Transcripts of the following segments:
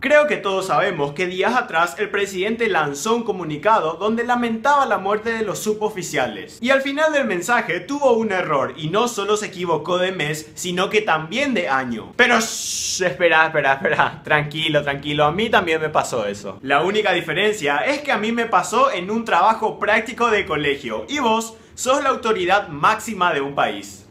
Creo que todos sabemos que días atrás el presidente lanzó un comunicado donde lamentaba la muerte de los suboficiales. Y al final del mensaje tuvo un error y no solo se equivocó de mes, sino que también de año. Pero espera, tranquilo, a mí también me pasó eso. La única diferencia es que a mí me pasó en un trabajo práctico de colegio y vos sos la autoridad máxima de un país.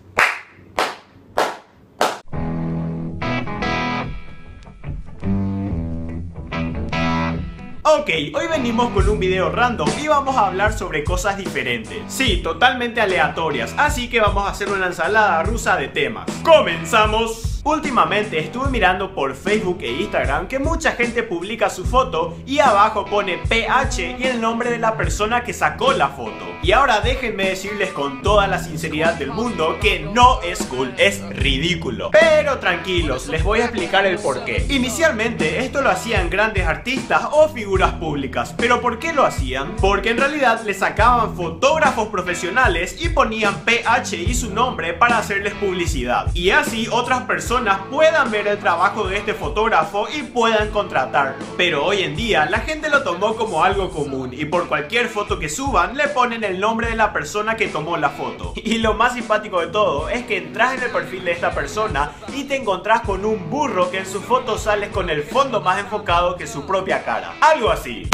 Ok, hoy venimos con un video random y vamos a hablar sobre cosas diferentes. Sí, totalmente aleatorias, así que vamos a hacer una ensalada rusa de temas. ¡Comenzamos! Últimamente estuve mirando por Facebook e Instagram que mucha gente publica su foto y abajo pone PH y el nombre de la persona que sacó la foto. Y ahora déjenme decirles con toda la sinceridad del mundo que no es cool, es ridículo. Pero tranquilos, les voy a explicar el porqué. Inicialmente esto lo hacían grandes artistas o figuras públicas. ¿Pero por qué lo hacían? Porque en realidad le sacaban fotógrafos profesionales y ponían PH y su nombre para hacerles publicidad. Y así otras personas puedan ver el trabajo de este fotógrafo y puedan contratarlo. Pero hoy en día la gente lo tomó como algo común y por cualquier foto que suban le ponen el nombre de la persona que tomó la foto. Y lo más simpático de todo es que entras en el perfil de esta persona y te encontrás con un burro que en su foto sale con el fondo más enfocado que su propia cara. Algo así.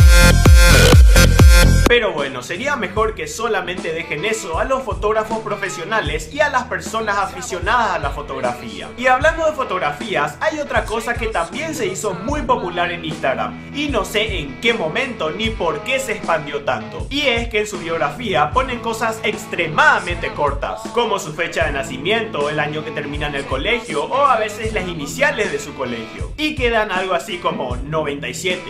Pero bueno, sería mejor que solamente dejen eso a los fotógrafos profesionales y a las personas aficionadas a la fotografía. Y hablando de fotografías, hay otra cosa que también se hizo muy popular en Instagram y no sé en qué momento ni por qué se expandió tanto. Y es que en su biografía ponen cosas extremadamente cortas, como su fecha de nacimiento, el año que terminan el colegio o a veces las iniciales de su colegio. Y quedan algo así como 97,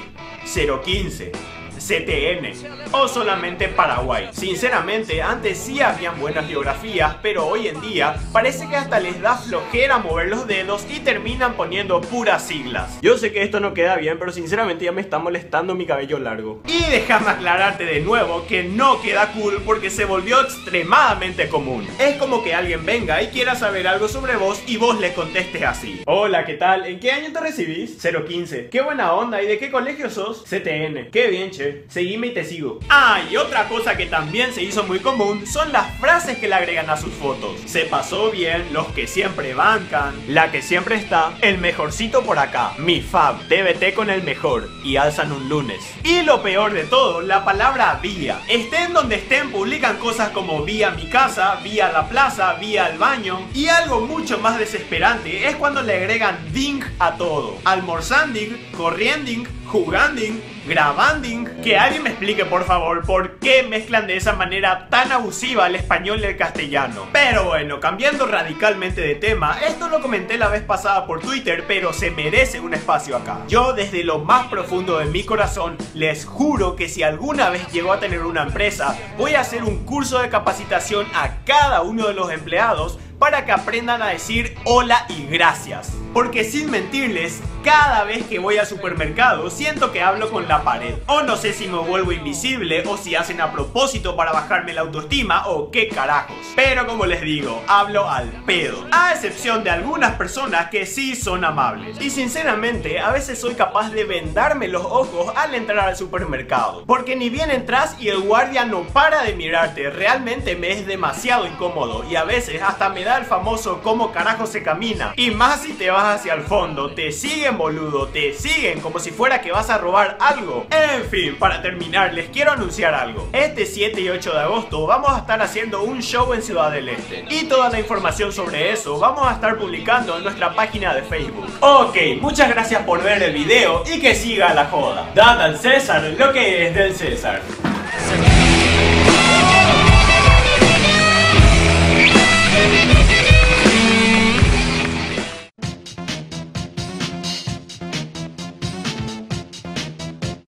015... CTN o solamente Paraguay. Sinceramente, antes sí habían buenas biografías, pero hoy en día parece que hasta les da flojera mover los dedos y terminan poniendo puras siglas. Yo sé que esto no queda bien, pero sinceramente ya me está molestando mi cabello largo. Y déjame aclararte de nuevo que no queda cool porque se volvió extremadamente común. Es como que alguien venga y quiera saber algo sobre vos y vos le contestes así: hola, ¿qué tal? ¿En qué año te recibís? 015. ¿Qué buena onda? ¿Y de qué colegio sos? CTN. Qué bien, che. Seguime y te sigo. Ah, y otra cosa que también se hizo muy común son las frases que le agregan a sus fotos. Se pasó bien, los que siempre bancan, la que siempre está, el mejorcito por acá, mi fab, TBT con el mejor y alzan un lunes. Y lo peor de todo, la palabra vía. Estén donde estén, publican cosas como vía mi casa, vía la plaza, vía el baño. Y algo mucho más desesperante es cuando le agregan ding a todo. Almorzanding, corriending, juganding, grabanding. Que alguien me explique por favor por qué mezclan de esa manera tan abusiva el español y el castellano. Pero bueno, cambiando radicalmente de tema, esto lo comenté la vez pasada por Twitter, pero se merece un espacio acá. Yo desde lo más profundo de mi corazón les juro que si alguna vez llego a tener una empresa, voy a hacer un curso de capacitación a cada uno de los empleados para que aprendan a decir hola y gracias. Porque sin mentirles, cada vez que voy al supermercado siento que hablo con la pared. O no sé si me vuelvo invisible o si hacen a propósito para bajarme la autoestima o qué carajos. Pero como les digo, hablo al pedo. A excepción de algunas personas que sí son amables. Y sinceramente, a veces soy capaz de vendarme los ojos al entrar al supermercado. Porque ni bien entras y el guardia no para de mirarte. Realmente me es demasiado incómodo y a veces hasta me da el famoso cómo carajo se camina. Y más si te vas hacia el fondo, te siguen boludo, te siguen como si fuera que vas a robar algo. En fin, para terminar les quiero anunciar algo. Este 7 y 8 de agosto vamos a estar haciendo un show en Ciudad del Este. Y toda la información sobre eso vamos a estar publicando en nuestra página de Facebook. Ok, muchas gracias por ver el video y que siga la joda. Dad al César lo que es del César.